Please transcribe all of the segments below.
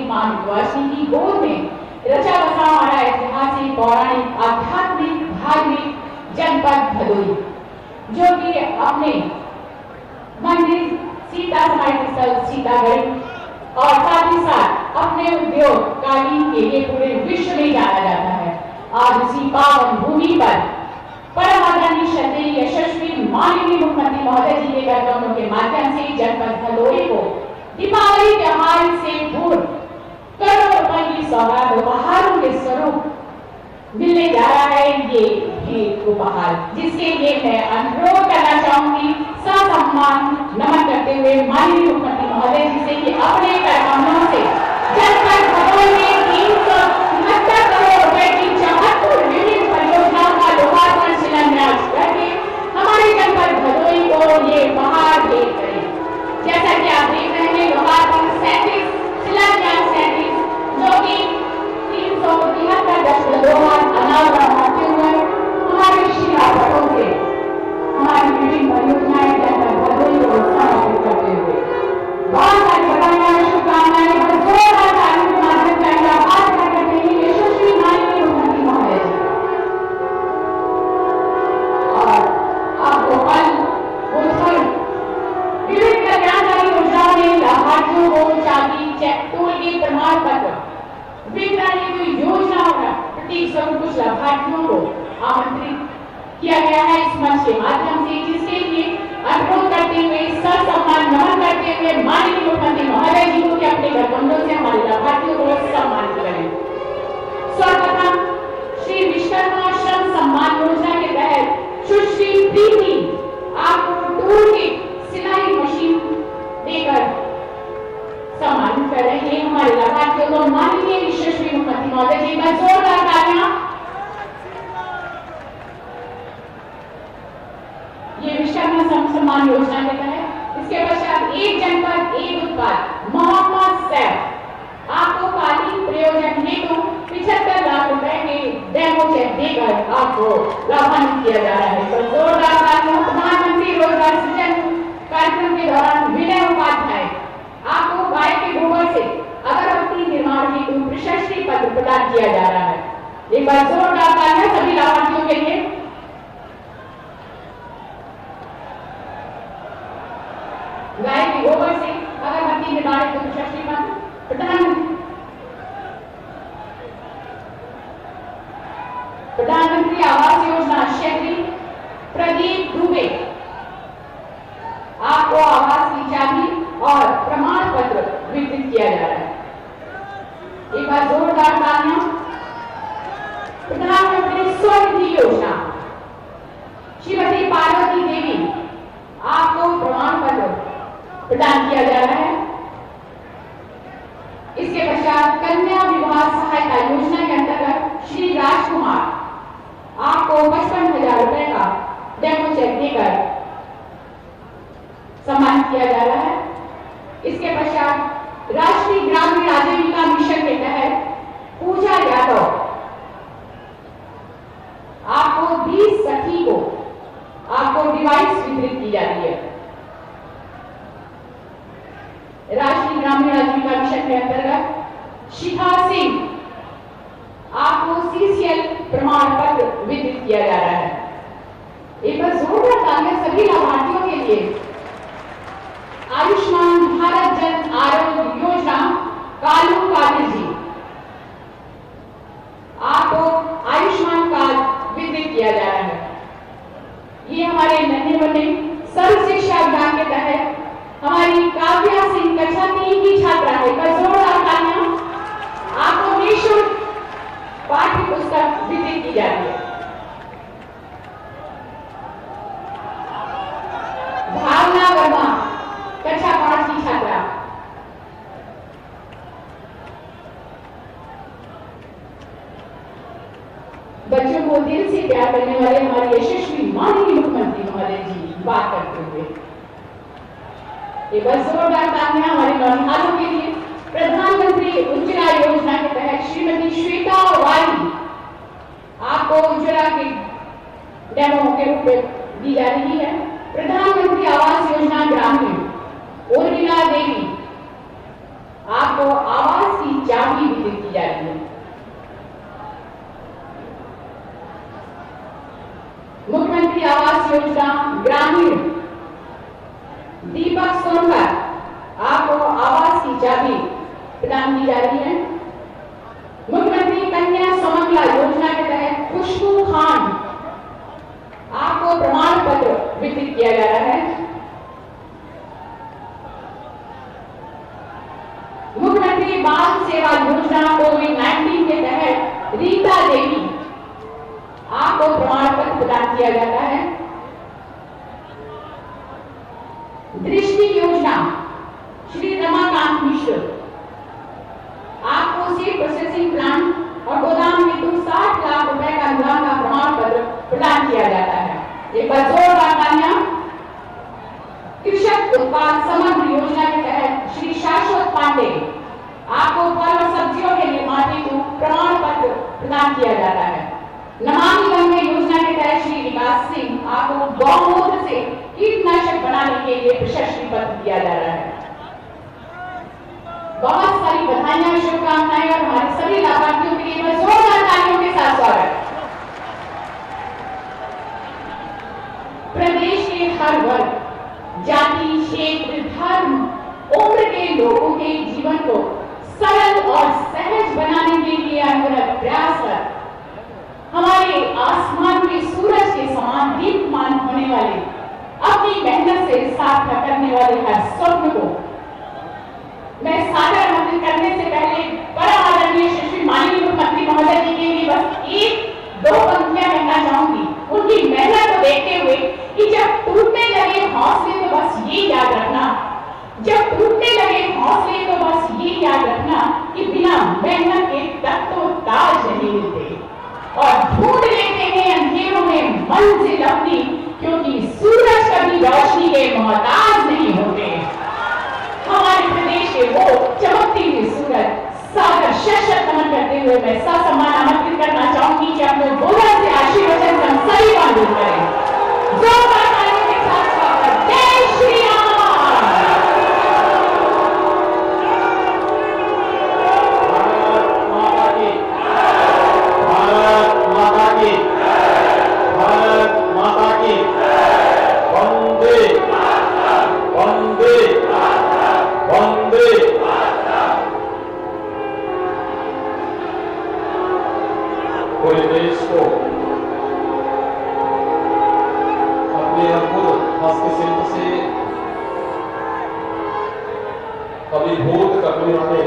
मां विंध्यवासिनी की गोद में रचा बसा हमारा ऐतिहासिक पौराणिक आध्यात्मिक धार्मिक जनपद भदोही, जो कि अपने मंदिर सीता समाधि स्थल सीतागढ़ और साथ ही साथ अपने उद्योग कालीन के लिए पूरे विश्व में जाना जाता है। आज इसी पावन भूमि पर परम आदरणीय श्रद्धेय यशस्वी माननीय मुख्यमंत्री महोदय जी के कार्यक्रमों के माध्यम से जनपद भदोही को दीपावली त्योहार से पूर्व करोड़ों रुपए की सौगात उपहारों के स्वरूप मिलने जा रहा है। ये भेंट उपहार, जिसके लिए मैं अनुरोध करना चाहूंगी ससम्मान नमन करते हुए माननीय मुख्यमंत्री महोदय जी से कि अपने कार्यक्रमों से जनपद भदोही में 369 करोड़ रुपए की 74 विभिन्न परियोजनाओं का लोकार्पण शिलान्यास करके हमारे जनपद भदोही को ये उपहार भेंट करें। जैसा कि आप देख रहे हैं, लोकार्पण 37 शिलान्यास 37 जो कि 373 अनाज बढ़ाते हुए हमारे शिलापटों से हमारी विभिन्न परियोजनाएं जनपद भदोही को समर्पित करते हुए बहुत सारी बधाइयां शुभकामनाएं जोरदार तालियों के माध्यम से आभार करते हैं यशस्वी माननीय मुख्यमंत्री महोदय जी। और आपको फल फूल विभिन्न कल्याणकारी योजनाओं में लाभार्थियों को चाबी चेक टोल के प्रमाण पत्र वितरण की योजना होगा प्रतीक स्वरूप कुछ लाभार्थियों को आमंत्रित किया गया है इस मंच के माध्यम से, जिसके लिए अनुरोध करते हुए ससम्मान नमन करते हुए माननीय मुख्यमंत्री महोदय जी को अपने गठबंधनों से हमारे लाभार्थियों को सम्मानित करें। सर्वप्रथम श्री विश्वकर्मा श्रम सम्मान योजना के तहत सुश्री प्रीति आपको टूल किट सिलाई मशीन देकर सम्मानित कर रहे हैं हमारे लाभार्थियों को। माननीय यशस्वी मुख्यमंत्री महोदय जी का जोरदार तालियां। ये विश्वकर्मा श्रम सम्मान योजना के तहत इसके पश्चात एक जनपद एक उत्पाद मोहम्मद सैफ आपको कालीन प्रयोजन हेतु 75 लाख रुपए के डेमो चेक देकर आपको लाभान्वित किया जा रहा है। तो जोरदार तालियां। प्रधानमंत्री रोजगार सृजन कार्यक्रम के दौरान विनय उपाध्याय आपको गाय के गोबर से अगरबत्ती निर्माण हेतु प्रशस्ति पत्र प्रदान किया जा रहा है। एक बार जोरदार तालियां सभी लाभार्थियों के लिए। गाय के गोबर से अगरबत्ती निर्माण हेतु प्रशस्ति पत्र प्रधानमंत्री आवास योजना शहरी प्रदीप दुबे आपको आवास की चाबी और प्रमाण पत्र वितरित किया जा रहा है। एक बार जोरदार तालियां। प्रधानमंत्री स्वनिधि योजना श्रीमती पार्वती देवी आपको प्रमाण पत्र प्रदान किया जा रहा है। इसके पश्चात कन्या विवाह सहायता योजना के अंतर्गत श्री राजकुमार आपको 55,000 रुपए का डेमो चेक देकर सम्मानित किया जा रहा है। इसके पश्चात राष्ट्रीय ग्रामीण आजीविका मिशन के तहत पूजा यादव आपको 20 सखी को आपको डिवाइस वितरित की जाती है। राष्ट्रीय ग्रामीण आजीविका मिशन के अंतर्गत शिखा सिंह आपको CCL प्रमाण पत्र वितरित किया जा रहा है। एक बार जोरदार तालियां सभी लाभार्थियों के लिए। आयुष्मान भारत जन आरोग्य योजना कालू कादिर जी आपको आयुष्मान कार्ड वितरित किया जा रहा है। ये हमारे नन्हे मुन्ने सर्व शिक्षा अभियान के तहत हमारी काव्या सिंह कक्षा 3 की छात्रा है। जोरदार तालियां। आपको निःशुल्क पाठ्य पुस्तक वितरित की जाती है। भावना वर्मा कक्षा 5 की छात्रा। बच्चों को दिल से प्यार करने वाले हमारे यशस्वी माननीय मुख्यमंत्री महोदय जी बात करते हुए एक बार जोरदार तालियां हमारे नौनिहालों के लिए। प्रधानमंत्री उज्ज्वला योजना के तहत श्रीमती श्वेता वाली आपको उज्ज्वला के डेमो के रूप में दी जा रही है। प्रधानमंत्री आवास योजना ग्रामीण उर्मिला देवी आपको आवास की दीपक सोनकर, आपको आवास की चाबी प्रदान की जा रही है। मुख्यमंत्री कन्या सुमंगला योजना के तहत खुशबू खान, आपको प्रमाण पत्र वितरित किया जा रहा है। मुख्यमंत्री बाल सेवा योजना कोविड-19 के तहत रीता देवी, आपको प्रमाण पत्र प्रदान किया जाता है। दृष्टि योजना श्री रमाकांत मिश्र, आपको सीड प्रोसेसिंग प्लांट और गोदाम हेतु 60 लाख रुपए का अनुदान का प्रमाण पत्र प्रदान किया जाता है। एक बार जोरदार तालियां। कृषक उत्पाद समग्र योजना के तहत श्री शाश्वत पांडे, आपको फल और सब्जियों के निर्माण हेतु प्रमाण पत्र प्रदान किया जाता है। नमामि गंगे योजना के तहत श्री विकास सिंह, आपको गौमूत्र से कीटनाशक बनाने के लिए प्रशस्ति पत्र दिया जा रहा है। बहुत सारी बधाइयां, शुभकामनाएं और हमारे सभी लाभार्थियों के लिए जोरदार तालियों के साथ स्वागत। प्रदेश के हर वर्ग, जाति, क्षेत्र, धर्म, उम्र के लोगों के जीवन को सरल और सहज बनाने के लिए अनवरत प्रयास कर हमारे आसमान में सूरज के समान दीप्यमान होने वाले, अपनी मेहनत से सार्थक करने वाले हर स्वप्न को मैं सादर आमंत्रित करने से पहले परम आदरणीय श्री माननीय मुख्यमंत्री महोदय जी के लिए बस एक दो पंक्तियां कहना चाहूंगी। उनकी मेहनत को देखते हुए कि जब टूटने लगे हौसले तो बस ये याद रखना, जब टूटने लगे हौसले तो बस ये याद रखना कि बिना मेहनत के तख्तो ताज नहीं मिलते और ढूंढ लेते हैं अंधेरों में मंजिल अपनी, क्योंकि सूरज कभी रोशनी के मोहताज नहीं होते। हमारे प्रदेश के वो चमकती हुई सूरज सागर सशक्त नमन करते हुए मैं ससम्मान आमंत्रित करना चाहूंगी कि अपने बोलर से आशीर्वचन हम सही बात करें। जोरदार तालियों के साथ स्वागत। जय श्री राम। भारत माता की, भारत माता की, वंदे वंदे वंदे। पूरे देश को अपने अद्भुत हस्तशिल्प से अभिभूत करने वाले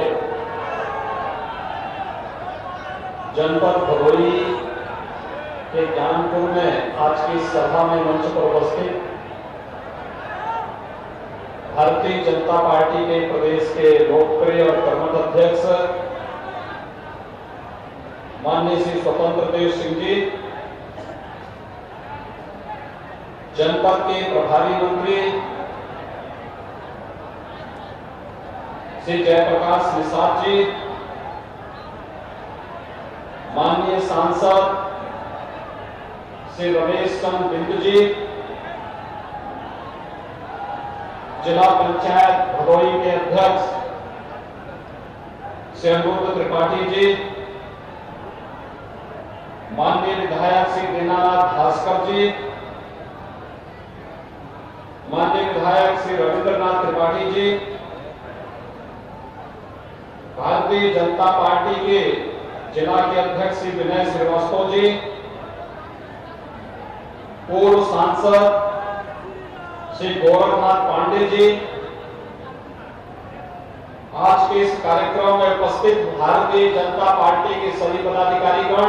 जनपद भदोही के ज्ञानपुर में आज की सभा में मंच पर उपस्थित भारतीय जनता पार्टी के प्रदेश के लोकप्रिय और कर्मठ अध्यक्ष माननीय श्री स्वतंत्र देव सिंह जी, जनपद के प्रभारी मंत्री श्री जयप्रकाश निषाद जी, माननीय सांसद श्री रमेश चंद्र बिंदु जी, जिला पंचायत भदोही के अध्यक्ष श्री अनिरुद्ध त्रिपाठी जी, माननीय विधायक श्री दीनानाथ भास्कर जी, माननीय विधायक श्री रविंद्रनाथ त्रिपाठी जी, भारतीय जनता पार्टी के जिला के अध्यक्ष श्री विनय श्रीवास्तव जी, पूर्व सांसद श्री गोरखनाथ पांडे जी, आज के इस कार्यक्रम में उपस्थित भारतीय जनता पार्टी के सभी पदाधिकारीगण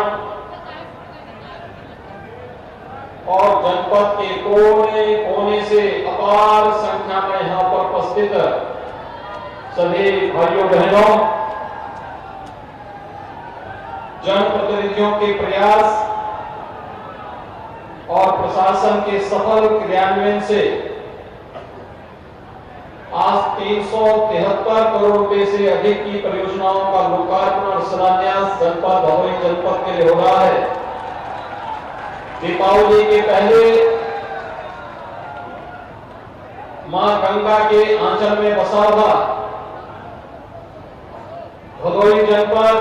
और जनपद के कोने कोने से अपार संख्या में यहां पर उपस्थित सभी भाइयों बहनों, जनप्रतिनिधियों के प्रयास और प्रशासन के सफल क्रियान्वयन से आज 373 करोड़ रुपए से अधिक की परियोजनाओं का लोकार्पण और शिलान्यास जनपद भदोही जनपद के लिए हो रहा है। दीपावली के पहले मां गंगा के आंचल में बसा हुआ भदोही जनपद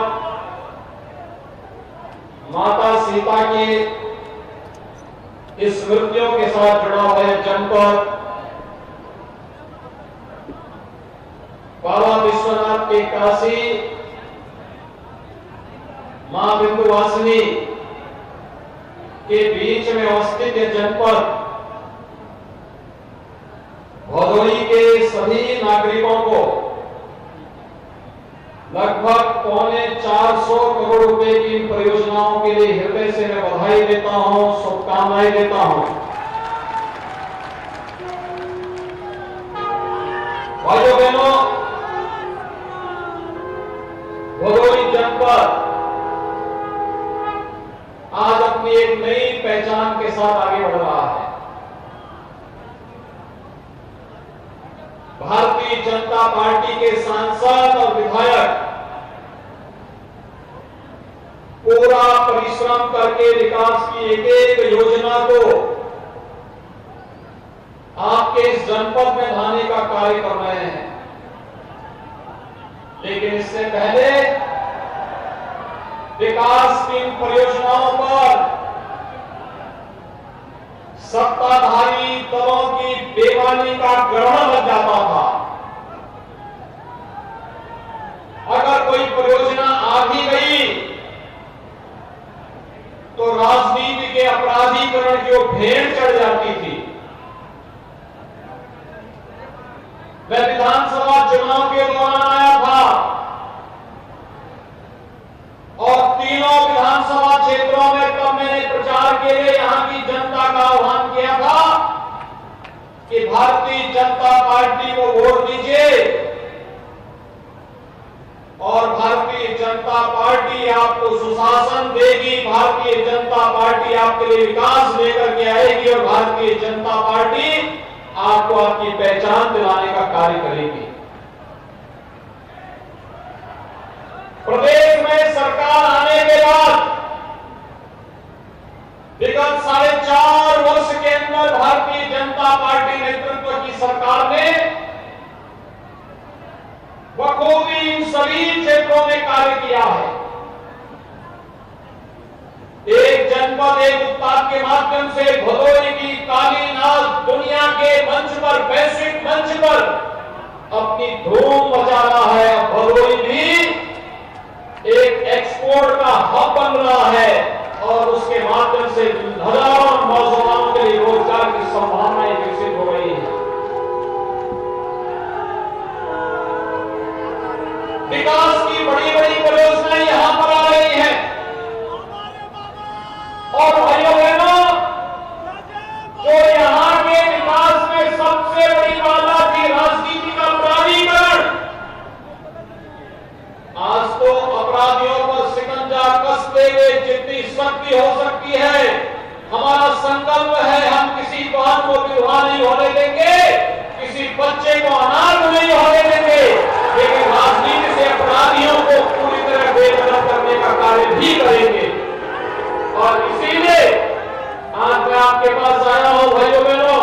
माता सीता की स्मृतियों के साथ जुड़ा हुआ जनपद बाबा विश्वनाथ के काशी, मां विंध्यवासिनी के बीच में अवस्थित यह जनपद भदोही के सभी नागरिकों को लगभग 450 करोड़ रुपए की इन परियोजनाओं के लिए हृदय से मैं बधाई देता हूं, शुभकामनाएं देता हूं। भाइयों बहनों, भदोही जनपद आज अपनी एक नई पहचान के साथ आगे बढ़ रहा है। भारतीय जनता पार्टी के सांसद और विधायक पूरा परिश्रम करके विकास की एक एक योजना को आपके इस जनपद में लाने का कार्य कर रहे हैं। लेकिन इससे पहले विकास की इन परियोजनाओं पर सत्ताधारी दलों की बेईमानी का ग्रहण लग जाता था। अगर कोई परियोजना आ भी गई तो राजनीति के अपराधीकरण की ओर भेड़ चढ़ जाती थी। मैं विधानसभा चुनाव के दौरान आया था और तीनों विधानसभा क्षेत्रों में तब मैंने प्रचार के लिए यहां की जनता का आह्वान किया था कि भारतीय जनता पार्टी को वोट दीजिए और भारतीय जनता पार्टी आपको सुशासन देगी, भारतीय जनता पार्टी आपके लिए विकास लेकर के आएगी और भारतीय जनता पार्टी आपको आपकी पहचान दिलाने का कार्य करेगी। प्रदेश में सरकार आने के बाद विगत 4.5 वर्ष के अंदर भारतीय जनता पार्टी नेतृत्व की सरकार ने बखूबी इन सभी क्षेत्रों में कार्य किया है। एक जनपद एक उत्पाद के माध्यम से भदोही की काली नाच दुनिया के मंच पर, वैश्विक मंच पर अपनी धूम मचा रहा है। भदोही भी एक एक्सपोर्ट का हब बन रहा है और उसके माध्यम से हजारों नौजवानों के लिए रोजगार की संभावनाएं विकसित हो रही है। विकास की बड़ी बड़ी परियोजनाएं यहां पर आ रही हैं और भाइयों बहनों, जो यहां के विकास में सबसे बड़ी बाधा थी राजनीति का अपराधीकरण, आज तो अपराधियों पर शिकंजा कसते हुए जितनी शक्ति हो सकती है, हमारा संकल्प है हम किसी बहन को विधवा नहीं होने देंगे, किसी बच्चे को अनाथ नहीं होने देंगे, लेकिन राजनीति से अपराधियों को पूरी तरह बेदखल करने का कार्य भी करेंगे। और इसीलिए आज मैं आपके पास आया हूं भाइयों बहनों,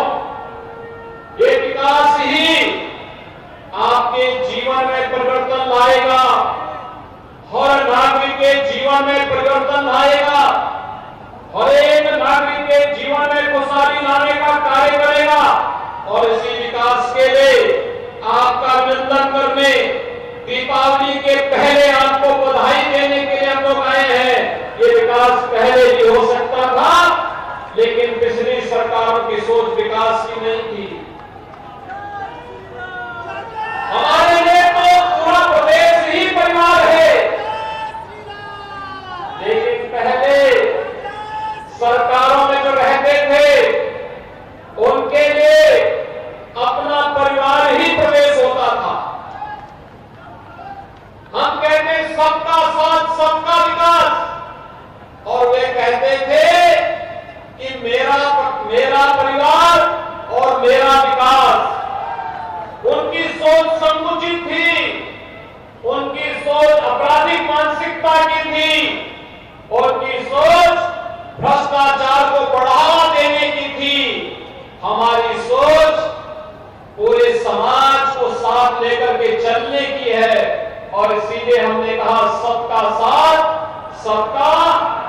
ये विकास ही आपके जीवन में परिवर्तन लाएगा, हर नागरिक के जीवन में परिवर्तन लाएगा, हर एक नागरिक के जीवन में खुशहाली लाने का कार्य करेगा। और इसी विकास के लिए आपका अभिनंदन करने, दीपावली के पहले आपको बधाई देने के लिए हम लोग आए हैं। ये विकास पहले भी हो सकता था, लेकिन पिछली सरकारों की सोच विकास की नहीं थी। हमारे लिए तो पूरा प्रदेश ही परिवार है, लेकिन पहले सरकारों में जो रहते थे उनके लिए अपना परिवार ही प्रदेश होता था। हम कहते सबका साथ सबका विकास, और वे कहते थे कि मेरा परिवार और मेरा विकास। उनकी सोच संकुचित थी, उनकी सोच आपराधिक मानसिकता की थी, उनकी सोच भ्रष्टाचार को बढ़ावा देने की थी। हमारी सोच पूरे समाज को साथ लेकर के चलने की है और इसीलिए हमने कहा सबका साथ सबका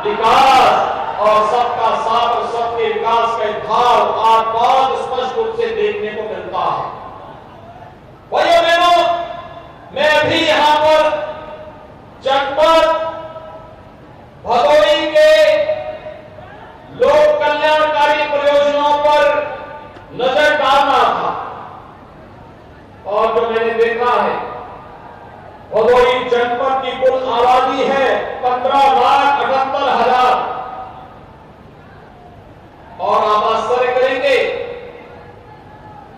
विकास, और सबका साथ और सबके विकास का भाव आज बहुत स्पष्ट रूप से देखने को मिलता है। भाइयों बहनों, भदोही जनपद की कुल आबादी है 15,78,000 और आप आश्चर्य करेंगे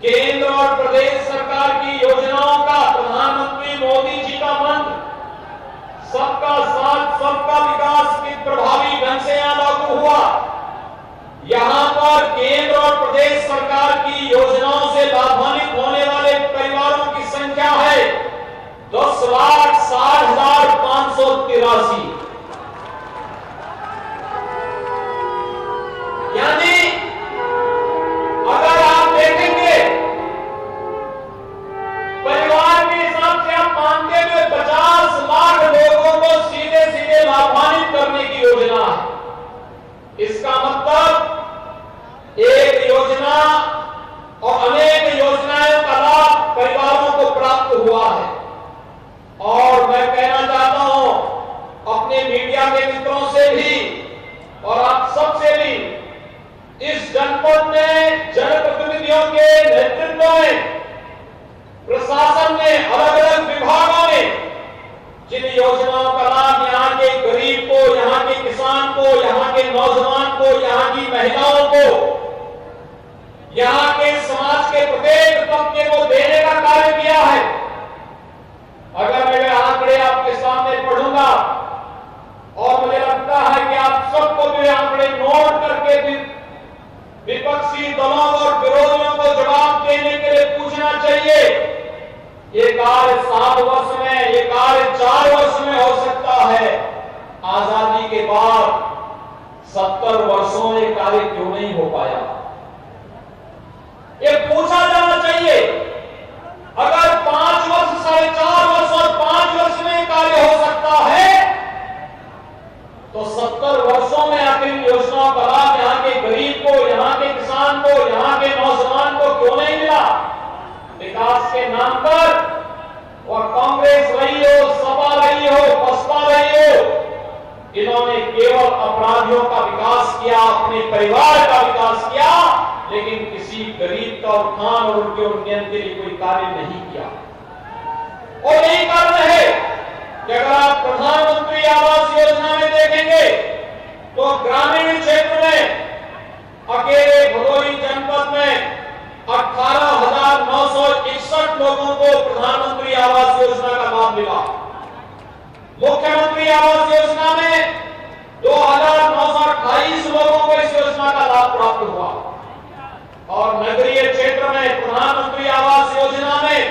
केंद्र और प्रदेश सरकार की योजनाओं का प्रधानमंत्री मोदी जी का मंत्र सबका साथ सबका विकास की प्रभावी ढंग से यहां लागू हुआ। यहां पर केंद्र और प्रदेश सरकार की योजनाओं से लाभान्वित होने वाले परिवारों की संख्या है 10,60,583। यानी अगर आप देखेंगे परिवार के हिसाब से आप मानते हुए 50 लाख लोगों को सीधे सीधे लाभान्वित करने की योजना है। इसका मतलब एक योजना और अनेक योजनाओं का लाभ परिवारों को प्राप्त हुआ है। और मैं कहना चाहता हूं अपने मीडिया के मित्रों से भी और आप सबसे भी, इस जनपद में जनप्रतिनिधियों के नेतृत्व में प्रशासन ने अलग अलग विभागों में जिन योजनाओं का लाभ यहाँ के गरीब को, यहाँ के किसान को, यहाँ के नौजवान को, यहाँ की महिलाओं को, यहाँ के समाज के प्रत्येक तबके को देने का कार्य किया है। अगर मैं आंकड़े आपके सामने पढ़ूंगा और मुझे लगता है कि आप सबको भी आंकड़े नोट करके विपक्षी दलों और विरोधियों को जवाब देने के लिए पूछना चाहिए। ये कार्य 7 वर्ष में, ये कार्य 4 वर्ष में हो सकता है। आजादी के बाद 70 वर्षों में ये कार्य क्यों नहीं हो पाया? ये पूछा जाना चाहिए। अगर 5 वर्ष, 4.5 वर्ष और 5 वर्ष में कार्य हो सकता है तो 70 वर्षों में आखिर योजनाओं का लाभ यहाँ के गरीब को, यहाँ के किसान को, यहाँ के नौजवान को क्यों नहीं मिला? विकास के नाम पर और कांग्रेस रही हो, सपा रही हो, बसपा रही हो, इन्होंने केवल अपराधियों का विकास किया, अपने परिवार का विकास किया, लेकिन किसी गरीब का उत्थान और उनके उन्नयन के लिए कोई कार्य नहीं किया। और यही कारण है कि अगर आप प्रधानमंत्री आवास योजना में देखेंगे तो ग्रामीण क्षेत्र में अकेले भदोही जनपद में 18,961 लोगों को प्रधानमंत्री आवास योजना का लाभ मिला। मुख्यमंत्री आवास योजना में 2,928 लोगों को इस योजना का लाभ प्राप्त हुआ और नगरीय क्षेत्र में प्रधानमंत्री आवास योजना में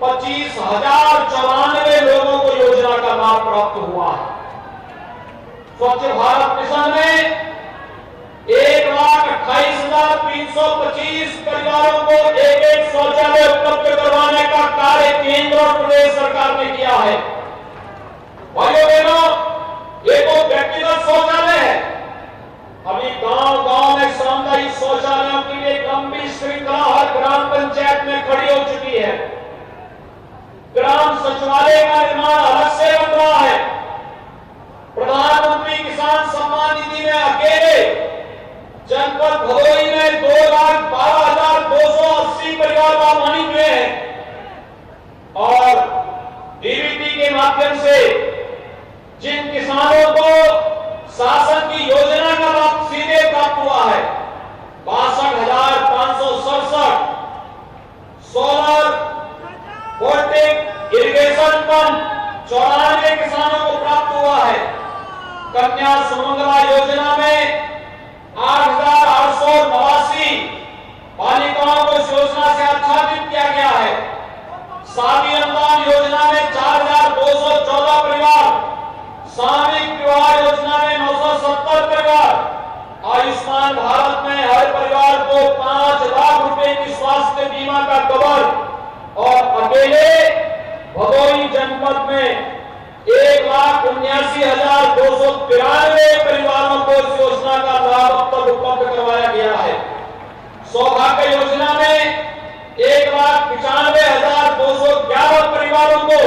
25,094 लोगों को योजना का लाभ प्राप्त हुआ है। स्वच्छ भारत मिशन में 1,28,325 परिवारों को एक शौचालय उपलब्ध करवाने का कार्य केंद्र और प्रदेश सरकार ने किया है। भाइयों बहनों, ये तो व्यक्तिगत शौचालय है। अभी गांव गांव में सामुदायिक शौचालयों के लिए लंबी श्रृंखला हर ग्राम पंचायत में खड़ी हो चुकी है। ग्राम सचिवालय का निर्माण अलग से बन रहा है। प्रधानमंत्री किसान सम्मान निधि में अकेले जनपद भदोही में 2,12,280 परिवार लाभान्वित हुए हैं और डीबीटी के माध्यम से जिन किसानों को शासन की योजना का लाभ सीधे प्राप्त हुआ है 62,567 सोलर वोल्टेक इरिगेशन पंप 94 किसानों को प्राप्त हुआ है। कन्या सुमंगला योजना में 8,889 बालिकाओं को इस योजना से आच्छादित किया गया है। शादी अनुदान योजना में 4,214 परिवार, सामूहिक विवाह योजना में 970 परिवार, आयुष्मान भारत में हर परिवार को 5 लाख रुपए की स्वास्थ्य बीमा का कवर और अकेले भदोही जनपद में 1,79,293 परिवारों को इस योजना का लाभ अब तक उपलब्ध करवाया गया है। सौभाग्य योजना में 1,95,211 परिवारों को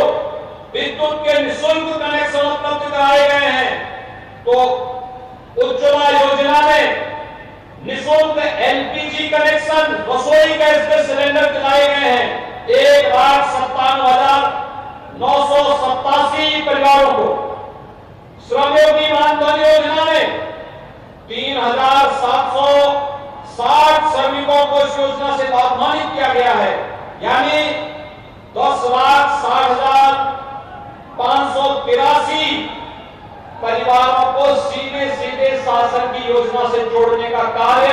विद्युत के निःशुल्क कनेक्शन उपलब्ध कराए गए हैं। तो उज्ज्वला योजना में निःशुल्क एलपीजी कनेक्शन, रसोई गैस के सिलेंडर दिलाए गए हैं। 1,57,900 यानी 10,60,583 परिवारों को सीधे सीधे शासन की योजना से जोड़ने का कार्य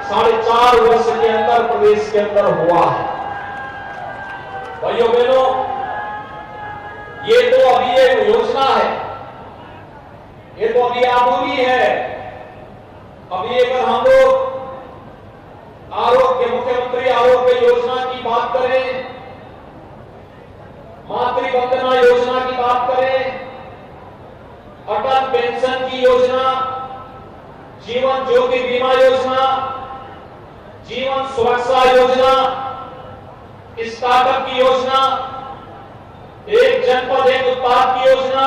4.5 वर्ष के अंदर प्रदेश के अंदर हुआ है। भाइयों बहनों, ये तो अभी एक योजना है, ये तो अभी अधूरी है। अभी अगर हम लोग आरोग्य, मुख्यमंत्री आरोग्य योजना की बात करें, मातृ वंदना योजना की बात करें, अटल पेंशन की योजना, जीवन ज्योति बीमा योजना, जीवन सुरक्षा योजना, स्टार्टअप की योजना, एक जनपद एक उत्पाद की योजना,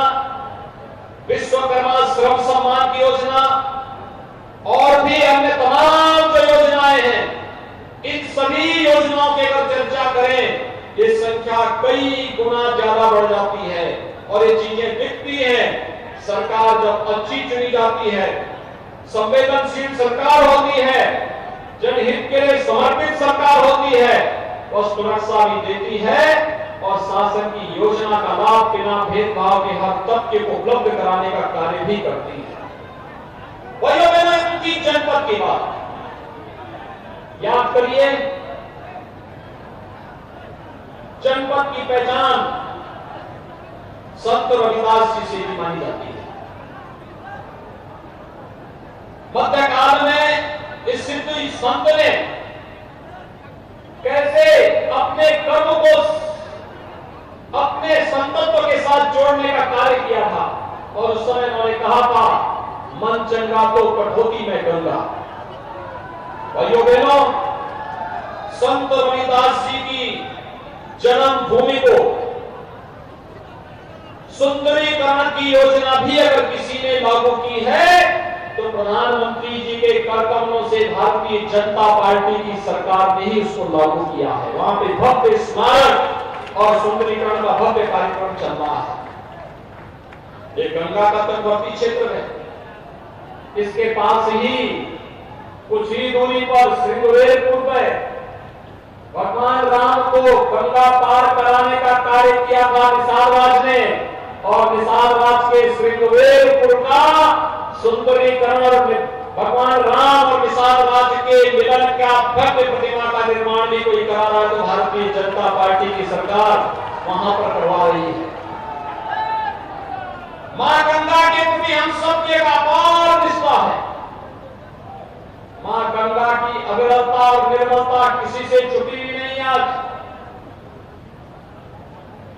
विश्वकर्मा श्रम सम्मान की योजना और भी अन्य तमाम जो योजनाएं हैं, इन सभी योजनाओं की अगर चर्चा करें, ये संख्या कई गुना ज्यादा बढ़ जाती है और ये चीजें दिखती हैं। सरकार जब अच्छी चुनी जाती है, संवेदनशील सरकार होती है, जनहित के लिए समर्पित सरकार होती है, वह सुरक्षा भी देती है और शासन की योजना का लाभ बिना भेदभाव के हर तबके को उपलब्ध कराने का कार्य भी करती है। वही मैंने इनकी जनपद की बात याद करिए। जनपद की पहचान संत रविदास जी से भी मानी जाती है। मध्यकाल में इस सिद्ध संत ने कैसे अपने कर्म को अपने संतत्व के साथ जोड़ने का कार्य किया था और उस समय उन्होंने कहा था, मन चंगा तो कठौती में गंगा। भाइयों बहनों, संत रविदास जी की जन्मभूमि को सुंदरीकरण की योजना भी अगर किसी ने लागू की है तो प्रधानमंत्री जी के करकमलों से भारतीय जनता पार्टी की सरकार ने ही उसको लागू किया है। वहां पे भव्य स्मारक और सुंदरीकरण का भव्य कार्यक्रम चल रहा है। ये गंगा का तटवर्ती क्षेत्र है, इसके पास ही कुछ ही दूरी पर श्रृंगवेरपुर में भगवान राम को गंगा पार कराने का कार्य किया था निषाद राज ने, और निषाद राज के श्रृंगवेरपुर का सुंदरीकरण और भगवान राम और निषाद राज के मिलन का भव्य प्रतिमा का निर्माण भी कोई करा रहा है तो भारतीय जनता पार्टी की सरकार वहां पर करवा रही है। मां गंगा के प्रति हम सबके अपार निष्ठा है। मां गंगा की अविरलता और निर्मलता किसी से छुपी भी नहीं आज।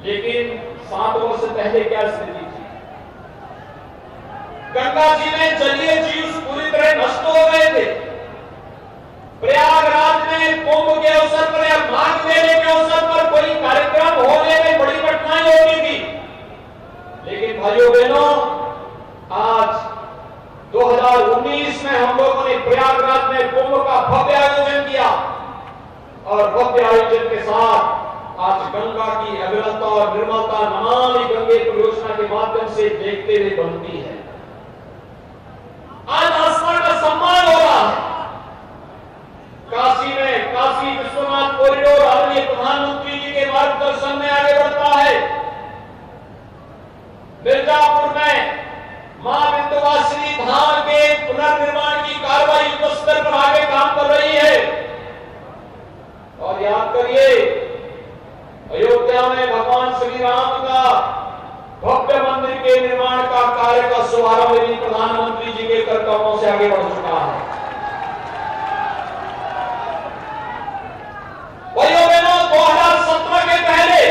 लेकिन 7 वर्ष पहले क्या स्थिति थी? गंगा जी में जलीय जीव पूरी तरह नष्ट हो गए थे। प्रयागराज में कुंभ के अवसर पर या माघ मेले के अवसर पर कोई कार्यक्रम होने में बड़ी कठिनाई होती थी। लेकिन भाइयों बहनों, आज 2019 में हम लोगों ने प्रयागराज में कुंभ का भव्य आयोजन किया और भव्य आयोजन के साथ आज गंगा की अविरलता और निर्मलता नमामि गंगे परियोजना के माध्यम से देखते हुए बनती है। आज आसमान का सम्मान हो रहा है। काशी में काशी विश्वनाथ कॉरिडोर आदरणीय प्रधानमंत्री जी के मार्गदर्शन में आगे बढ़ता है। मिर्जापुर में मां विंध्यवासिनी धाम के पुनर्निर्माण की कार्रवाई युद्ध स्तर पर आगे काम कर रही है। और याद करिए, अयोध्या में भगवान श्री राम का भव्य मंदिर के निर्माण का कार्य का शुभारंभ भी प्रधानमंत्री जी के करकमलों से आगे बढ़ चुका है। भाइयों बहनों, 2017 के पहले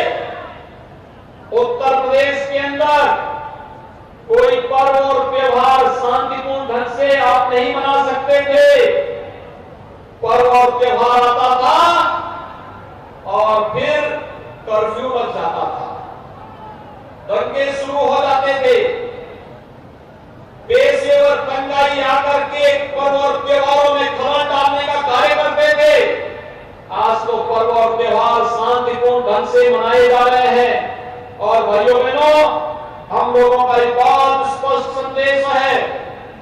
उत्तर प्रदेश के अंदर कोई पर्व और त्योहार शांतिपूर्ण ढंग से आप नहीं मना सकते थे। पर्व और त्योहार आता था और फिर कर्फ्यू लग जाता था, दंगे शुरू हो जाते थे, पेशेवर दंगाई आकर के पर्व और त्योहारों में खलल डालने का कार्य करते थे। आज तो पर्व और त्योहार शांतिपूर्ण ढंग से मनाए जा रहे हैं। और भाइयों बहनों, हम लोगों का एक बहुत स्पष्ट संदेश है,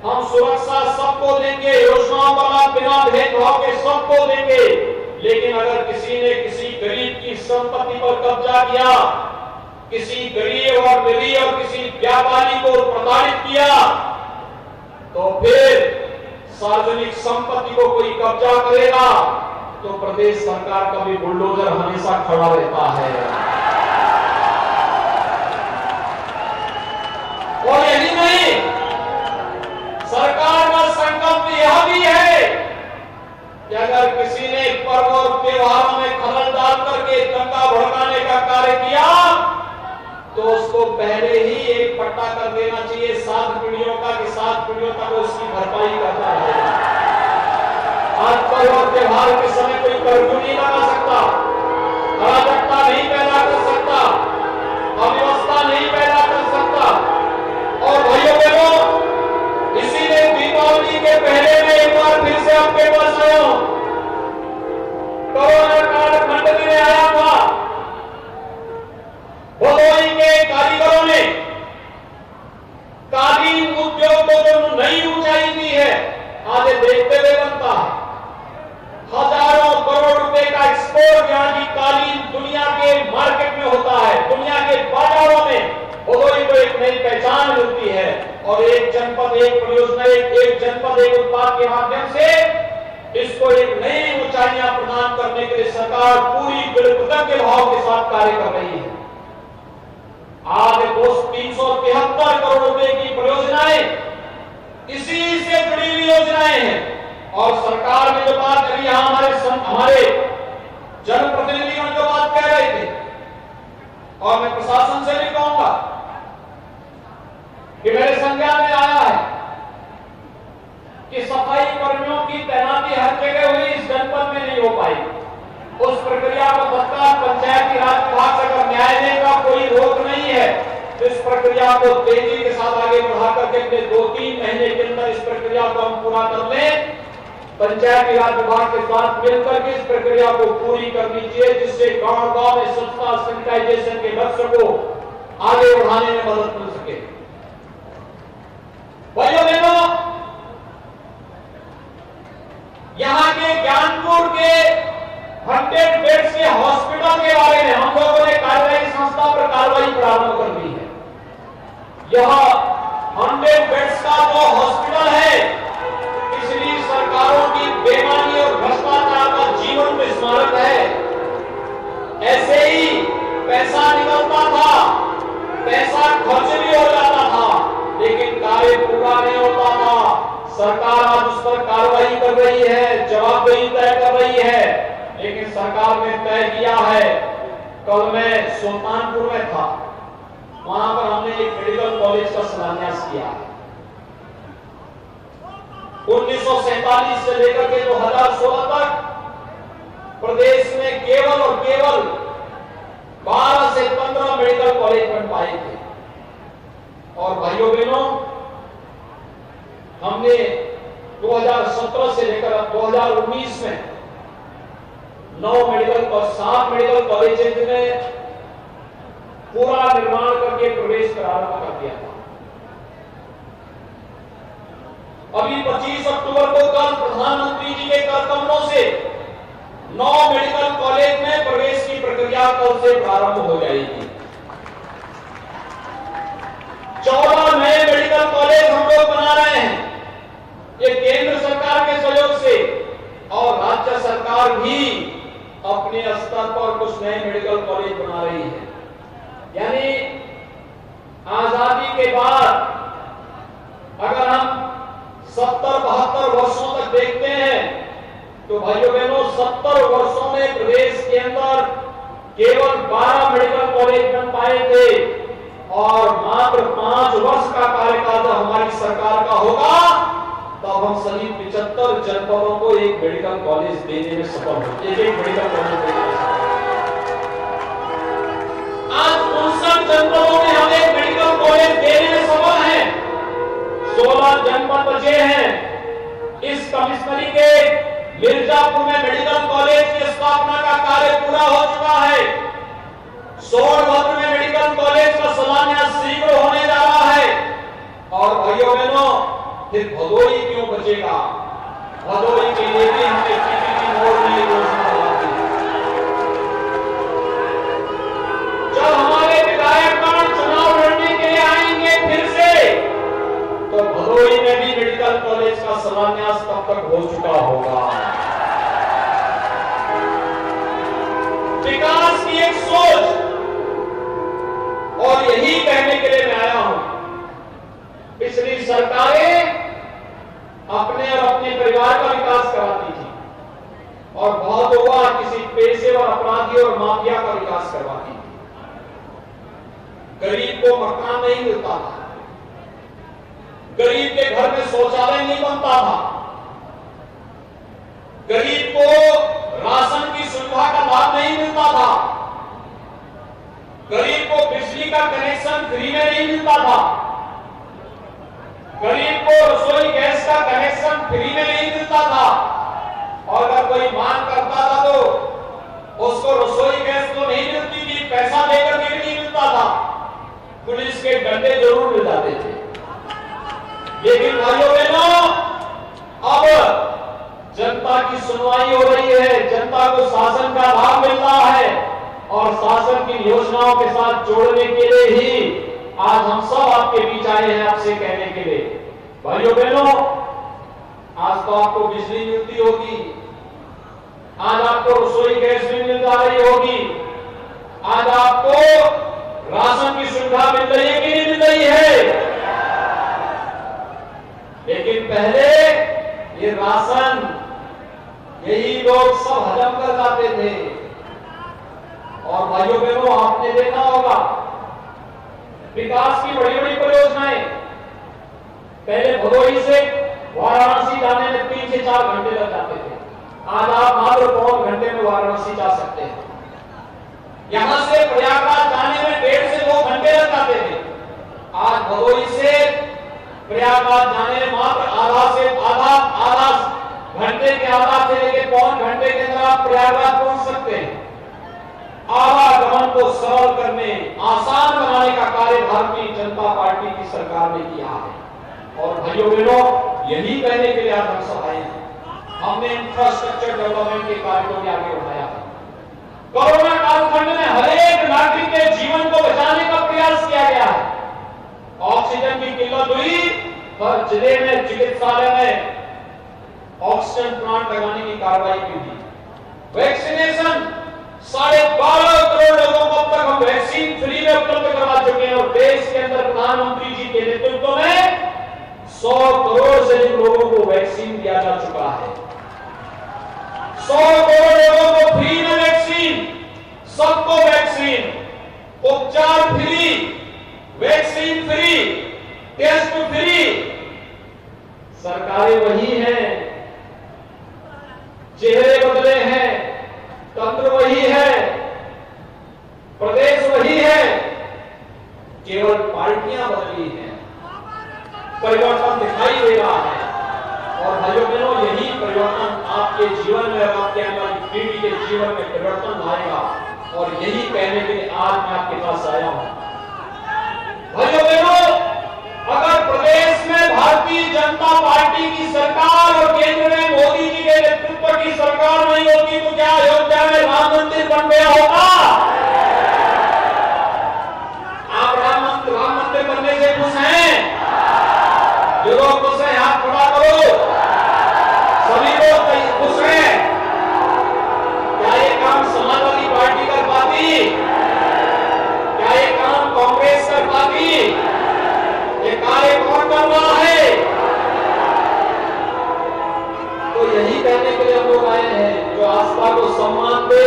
हम सुरक्षा सबको देंगे, योजनाओं का लाभ बिना भेदभाव के सबको देंगे। लेकिन अगर किसी ने किसी संपत्ति पर कब्जा किया, किसी गरीब और निरीह और किसी व्यापारी को प्रताड़ित किया, तो फिर सार्वजनिक संपत्ति को कोई कब्जा करेगा तो प्रदेश सरकार का भी बुलडोजर हमेशा खड़ा रहता है। और यही नहीं, सरकार का संकल्प यह भी है कि अगर किसी ने पर्व और त्योहारों में खलल डाल करके दंगा भड़काने का कार्य किया तो उसको पहले ही एक पट्टा कर देना चाहिए 7 पीढ़ियों का, कि 7 पीढ़ियों तक उसकी भरपाई करता है। आज पर्व और त्योहार के समय कोई कर्फ्यू नहीं लगा सकता, अराजकता नहीं पैदा कर सकता, अव्यवस्था नहीं पैदा कर सकता। और भाइयों बहनों, इसीलिए दीपावली के पहले में एक बार फिर से आपके पास आया हूं। कोरोना काल खंड में आया था, भदोही के कारीगरों ने कालीन उद्योग को जो नई ऊंचाई दी है, आज देखते हुए बनता है। हजारों करोड़ रुपए का एक्सपोर्ट यहाँ की कालीन दुनिया के मार्केट में होता है, दुनिया के बाजारों में भदोही को एक नई पहचान मिलती है। और एक जनपद एक परियोजना, एक जनपद एक उत्पाद के माध्यम से इसको एक नई ऊंचाइयां प्रदान करने के लिए सरकार पूरी कृतज्ञ भाव के साथ कार्य कर रही है। आज 373 करोड़ रुपए की परियोजनाएं इसी से जुड़ी हुई योजनाएं हैं। और सरकार ने जो बात करी, हमारे जनप्रतिनिधियों ने जो बात कह रहे थे, और मैं प्रशासन से भी कहूंगा कि मेरे संज्ञान में आया है कि सफाई कर्मियों की तैनाती हर जगह हुई, इस जनपद में नहीं हो पाई। उस प्रक्रिया को तत्काल पंचायती राज विभाग से अगर न्याय देने का कोई रोक नहीं है तो इस प्रक्रिया को तेजी के साथ आगे बढ़ा करके अपने 2-3 महीने के अंदर इस प्रक्रिया को हम पूरा कर लें। पंचायती राज विभाग के साथ मिलकर के इस प्रक्रिया को पूरी करनी चाहिए, जिससे गांव-गांव में स्वच्छता सैनिटाइजेशन के लक्ष्य को आगे बढ़ाने में मदद मिल सके। भाइयों बहनों, यहां के ज्ञानपुर के 100 बेड्स के हॉस्पिटल के बारे में हम लोगों ने कार्यवाही संस्था पर कार्रवाई प्रारंभ कर दी है। यह 100 बेड्स का जो हॉस्पिटल है, पिछली सरकारों की बेईमानी और भ्रष्टाचार का जीवन स्मारक है। ऐसे ही पैसा निकलता था, पैसा खर्च भी हो जाता था, लेकिन कार्य पूरा नहीं होता था। सरकार आज उस पर कार्रवाई कर रही है, जवाबदेही तय कर रही है। लेकिन सरकार ने तय किया है, कल मैं सुल्तानपुर में था, वहां पर हमने एक मेडिकल कॉलेज का शिलान्यास किया। 1947 से लेकर के 2016 तक प्रदेश में केवल और केवल 12 से 15 मेडिकल कॉलेज बन पाए थे। और भाइयों बहनों, हमने 2017 से लेकर 2019 में 7 मेडिकल कॉलेज में पूरा निर्माण करके प्रवेश प्रारंभ कर दिया था। अभी 25 अक्टूबर को कल प्रधानमंत्री जी के कर कमलों से 9 मेडिकल कॉलेज में प्रवेश की प्रक्रिया कल से प्रारंभ हो जाएगी। 14 नए मेडिकल कॉलेज हम लोग बना रहे हैं, ये केंद्र सरकार के सहयोग से, और राज्य सरकार भी अपने स्तर पर कुछ नए मेडिकल कॉलेज बना रही है। यानी आजादी के बाद अगर हम 70-72 वर्षों तक देखते हैं तो भाइयों बहनों, 70 वर्षों में प्रदेश के अंदर केवल 12 मेडिकल कॉलेज बन पाए थे। और मात्र 5 वर्ष का कार्यकाल जब हमारी सरकार का होगा तब हम सभी 75 जनपदों को एक मेडिकल कॉलेज देने में सफल होंगे। एक मेडिकल कॉलेज देने में आज 59 जनपदों में हम एक मेडिकल कॉलेज देने में सफल हैं। 16 जनपद बचे हैं। इस कमिश्नरी के मिर्जापुर में मेडिकल कॉलेज की स्थापना का कार्य पूरा हो चुका है। सोनभद्र में मेडिकल कॉलेज का शिलान्यास शीघ्र होने जा रहा है। और भाइयों बहनों, फिर भदोही क्यों बचेगा? भदोही के लिए भी हमने पीपीपी मोड में योजना बनाई है। शिलान्यास कब तक हो चुका होगा। विकास की एक सोच, और यही कहने के लिए मैं आया हूं। पिछली सरकारें अपने और अपने परिवार का विकास कराती थी, और बहुत हुआ किसी पेशेवर अपराधी और माफिया का विकास करवाती थी। गरीब को मकान नहीं मिलता था, गरीब के घर में शौचालय नहीं बनता था, गरीब को राशन की सुविधा का लाभ नहीं मिलता था, गरीब को बिजली का कनेक्शन फ्री में नहीं मिलता था, गरीब को रसोई गैस का कनेक्शन फ्री में नहीं मिलता था, और अगर कोई मांग करता था तो उसको रसोई गैस तो नहीं मिलती थी, पैसा देकर भी नहीं मिलता था, पुलिस के डंडे जरूर मिल जाते थे। लेकिन भाइयों बहनों, अब जनता की सुनवाई हो रही है, जनता को शासन का लाभ मिल रहा है, और शासन की योजनाओं के साथ जोड़ने के लिए ही आज हम सब आपके बीच आए हैं, आपसे कहने के लिए। भाइयों बहनों, आज तो आपको बिजली मिलती होगी, आज आपको रसोई गैस भी मिल जा रही होगी, आज आपको राशन की सुविधा मिल रही है कि नहीं मिल रही है। लेकिन पहले ये राशन यही लोग सब हजम कर जाते थे। और भाइयों बहनों, आपने देखा होगा विकास की बड़ी बड़ी परियोजनाएं, पहले भदोही से वाराणसी जाने में 3 से 4 घंटे लग जाते थे, आज आप मात्र 5 घंटे में वाराणसी जा सकते हैं। यहां से प्रयागराज जाने में 1.5 से 2 घंटे लग जाते थे, आज भदोही से प्रयागराज जाने में मात्र आधा घंटे के आधा से लेकर 5 घंटे के अंदर आप प्रयागराज पहुंच सकते हैं। आवागमन को सरल करने, आसान बनाने का कार्य भारतीय जनता पार्टी की सरकार ने किया है। और भाइयों बहनों, यही कहने के लिए आज हम सब आए हैं। हमने इंफ्रास्ट्रक्चर डेवलपमेंट के कार्य को भी आगे बढ़ाया है। कोरोना कालखंड में हर एक नागरिक के जीवन को बचाने का प्रयास किया गया है। ऑक्सीजन की किल्लत हुई, हर जिले में चिकित्सालय में ऑक्सीजन प्लांट लगाने की कार्रवाई की थी। वैक्सीनेशन 12.5 करोड़ लोगों को अब तक हम वैक्सीन फ्री में उपलब्ध करवा चुके हैं, और देश के अंदर प्रधानमंत्री जी के नेतृत्व में 100 करोड़ से अधिक लोगों को वैक्सीन दिया जा चुका है। 100 करोड़ लोगों को फ्री में वैक्सीन, सबको वैक्सीन, उपचार free, vaccine free, test free. सरकारें वही हैं, चेहरे बदले हैं, तंत्र वही है, प्रदेश वही है, केवल पार्टियां बदली हैं, परिवर्तन दिखाई दे रहा है। और भाइयों बहनों, यही परिवर्तन आपके जीवन में, आपके आने वाली पीढ़ी के जीवन में परिवर्तन लाएगा, और यही कहने के लिए आज मैं आपके पास आया हूं। भाइयों बहनों, अगर प्रदेश में भारतीय जनता पार्टी की सरकार और केंद्र में मोदी जी के नेतृत्व की सरकार नहीं होती तो क्या अयोध्या में राम मंदिर बन गया होगा? आप राम मंदिर बनने से खुश हैं? जो लोग खुश हैं हाथ खड़ा करो। सभी लोग खुश हैं? क्या ये काम समाजवादी पार्टी कर पाती? क्या ये काम कांग्रेस कर पाती? ये कार्य कौन कर रहा है? तो यही कहने के लिए हम लोग आए हैं, जो आस्था को सम्मान दे,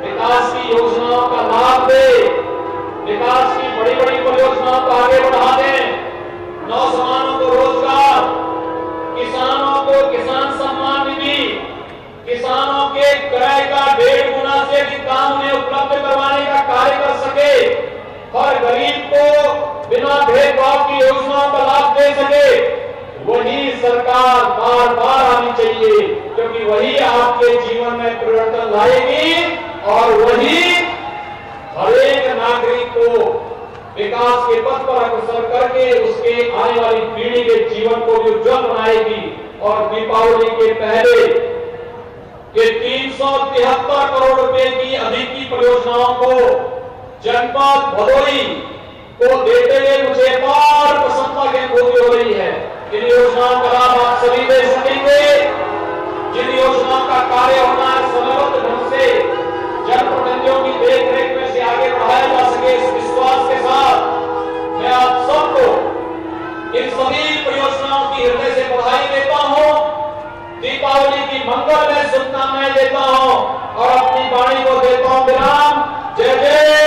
विकास की योजनाओं का लाभ दे, विकास की बड़ी बड़ी परियोजनाओं को आगे बढ़ा दे, नौजवानों को रोजगार, किसानों को किसान सम्मान निधि, किसानों के क्रय का 1.5 गुना से अधिक दाम उन्हें उपलब्ध करवाने का कार्य कर सके, हर गरीब को बिना भेदभाव की योजनाओं का लाभ दे सके, वही सरकार बार बार आनी चाहिए, क्योंकि वही आपके जीवन में परिवर्तन लाएगी, और वही हर एक नागरिक को विकास के पथ पर अग्रसर करके उसके आने वाली पीढ़ी के जीवन को भी उज्जवल बनाएगी। और दीपावली के पहले के 373 करोड़ रुपए की अधिक की परियोजनाओं को जनपद भदोही को देते हुए मुझे अपार प्रसन्नता की अनुभूति हो रही है। इन योजनाओं का लाभ आप सभी ले सकेंगे। जिन योजनाओं का कार्य होना है समयबद्ध ढंग से जनप्रतिनिधियों की देखरेख में से आगे बढ़ाया जा सके, इस विश्वास के साथ मैं आप सबको इन सभी परियोजनाओं की हृदय से बधाई देता हूं, दीपावली की मंगलमय शुभकामनाएं देता हूं और अपनी वाणी को देता हूं विराम। जय जय